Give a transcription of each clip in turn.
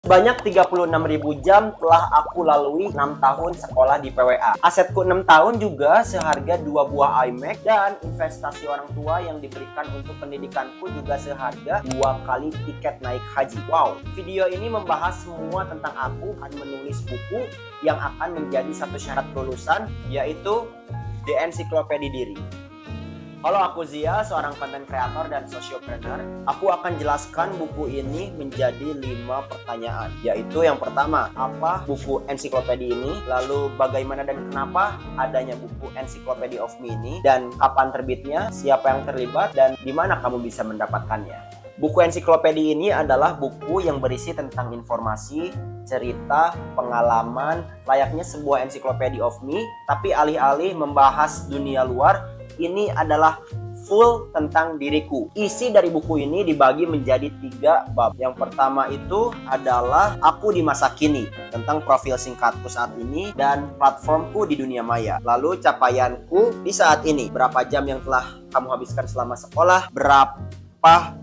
Sebanyak 36.000 jam telah aku lalui 6 tahun sekolah di PWA. Asetku 6 tahun juga seharga 2 buah iMac, dan investasi orang tua yang diberikan untuk pendidikanku juga seharga 2 kali tiket naik haji. Wow, video ini membahas semua tentang aku akan menulis buku yang akan menjadi satu syarat kelulusan, yaitu The Encyclopedia Diri. Halo, aku Zia, seorang content creator dan sociopreneur. Aku akan jelaskan buku ini menjadi 5 pertanyaan, yaitu yang pertama, apa buku ensiklopedia ini? Lalu bagaimana dan kenapa adanya buku Encyclopedia of Me ini? Dan kapan terbitnya? Siapa yang terlibat? Dan di mana kamu bisa mendapatkannya? Buku ensiklopedia ini adalah buku yang berisi tentang informasi, cerita, pengalaman, layaknya sebuah ensiklopedia of me, tapi alih-alih membahas dunia luar, ini adalah full tentang diriku. Isi dari buku ini dibagi menjadi 3 bab. Yang pertama itu adalah aku di masa kini, tentang profil singkatku saat ini dan platformku di dunia maya. Lalu capaianku di saat ini, berapa jam yang telah kamu habiskan selama sekolah, berapa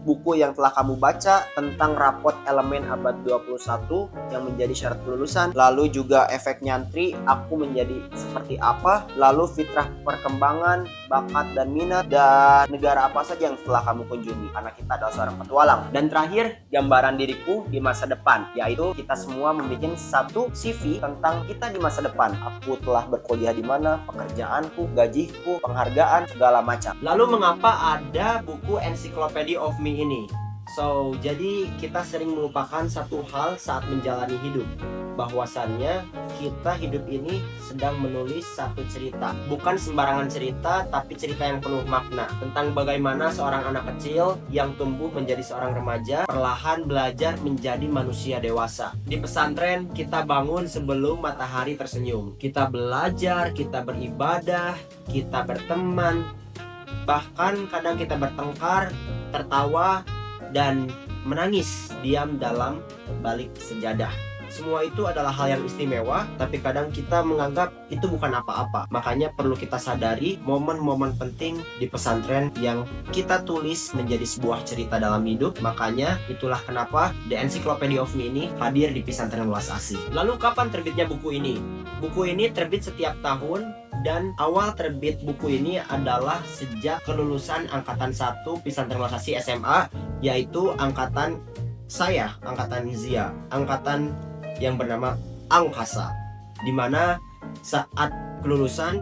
buku yang telah kamu baca, tentang rapot elemen abad 21 yang menjadi syarat kelulusan, lalu juga efek nyantri, aku menjadi seperti apa, lalu fitrah perkembangan, bakat dan minat, dan negara apa saja yang telah kamu kunjungi, karena kita adalah seorang petualang. Dan terakhir, gambaran diriku di masa depan, yaitu kita semua membuat satu CV tentang kita di masa depan. Aku telah berkuliah di mana, pekerjaanku, gajiku, penghargaan, segala macam. Lalu mengapa ada buku Encyclopedia of Me ini? Jadi kita sering melupakan satu hal saat menjalani hidup, bahwasannya kita hidup ini sedang menulis satu cerita. Bukan sembarangan cerita, tapi cerita yang penuh makna, tentang bagaimana seorang anak kecil yang tumbuh menjadi seorang remaja, perlahan belajar menjadi manusia dewasa. Di pesantren kita bangun sebelum matahari tersenyum. Kita belajar, kita beribadah, kita berteman, bahkan kadang kita bertengkar, tertawa, dan menangis diam dalam balik sejadah. Semua itu adalah hal yang istimewa, tapi kadang kita menganggap itu bukan apa-apa. Makanya perlu kita sadari momen-momen penting di pesantren yang kita tulis menjadi sebuah cerita dalam hidup. Makanya itulah kenapa The Encyclopedia of Me ini hadir di Pesantren Welas Asih. Lalu kapan terbitnya buku ini? Buku ini terbit setiap tahun, dan awal terbit buku ini adalah sejak kelulusan angkatan 1 Pesantren Welas Asih SMA, yaitu angkatan saya, angkatan Zia, angkatan yang bernama Angkasa, dimana saat kelulusan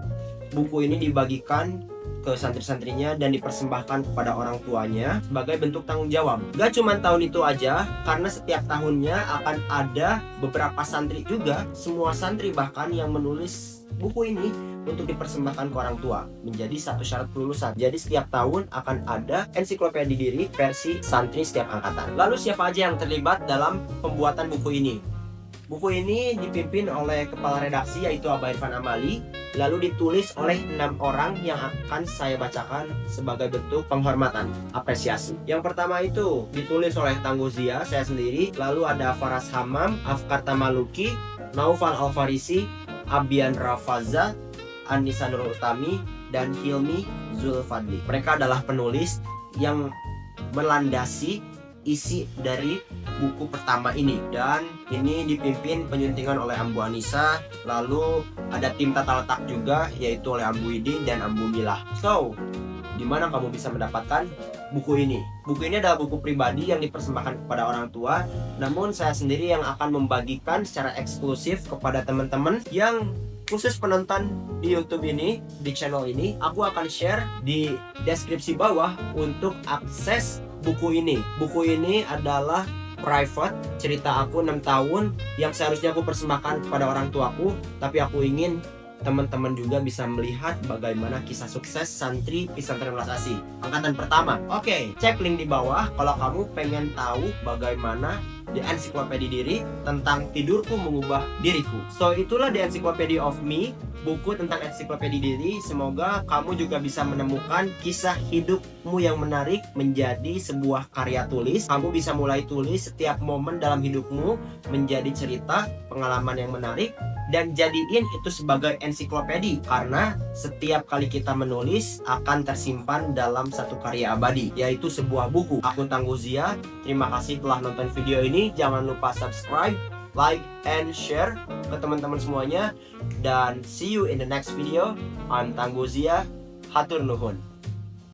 buku ini dibagikan ke santri-santrinya dan dipersembahkan kepada orang tuanya sebagai bentuk tanggung jawab. Gak cuma tahun itu aja, karena setiap tahunnya akan ada beberapa santri juga, semua santri bahkan, yang menulis buku ini untuk dipersembahkan ke orang tua menjadi satu syarat kelulusan. Jadi setiap tahun akan ada ensiklopedia diri versi santri setiap angkatan. Lalu siapa aja yang terlibat dalam pembuatan buku ini? Buku ini dipimpin oleh kepala redaksi, yaitu Abah Irfan Amali, lalu ditulis oleh 6 orang yang akan saya bacakan sebagai bentuk penghormatan, apresiasi. Yang pertama itu ditulis oleh Tangguh Zia, saya sendiri, lalu ada Faras Hamam, Afkar Tamaluki, Naufal Alfarisi, Abian Rafaza, Anissa Nurul Utami, dan Hilmi Zulfadli. Mereka adalah penulis yang melandasi isi dari buku pertama ini, dan ini dipimpin penyuntingan oleh Ambu Anissa. Lalu ada tim tata letak juga, yaitu oleh Ambu Widin dan Ambu Milah. Di mana kamu bisa mendapatkan buku ini? Buku ini adalah buku pribadi yang dipersembahkan kepada orang tua, namun saya sendiri yang akan membagikan secara eksklusif kepada teman-teman yang khusus penonton di YouTube ini, di channel ini. Aku akan share di deskripsi bawah untuk akses buku ini. Buku ini adalah private, cerita aku 6 tahun yang seharusnya aku persembahkan kepada orang tuaku, tapi aku ingin teman-teman juga bisa melihat bagaimana kisah sukses santri Pesantren Welas Asih angkatan pertama. Oke, cek link di bawah kalau kamu pengen tahu bagaimana The Encyclopedia Diri, tentang tidurku mengubah diriku. Itulah The Encyclopedia of Me, buku tentang ensiklopedia diri. Semoga kamu juga bisa menemukan kisah hidupmu yang menarik menjadi sebuah karya tulis. Kamu bisa mulai tulis setiap momen dalam hidupmu menjadi cerita, pengalaman yang menarik, dan jadiin itu sebagai ensiklopedia, karena setiap kali kita menulis akan tersimpan dalam satu karya abadi, yaitu sebuah buku. Aku Tangguh Zia, terima kasih telah nonton video ini. Jangan lupa subscribe, like, and share ke teman-teman semuanya, dan see you in the next video. I'm Tangguh Zia, hatur nuhun.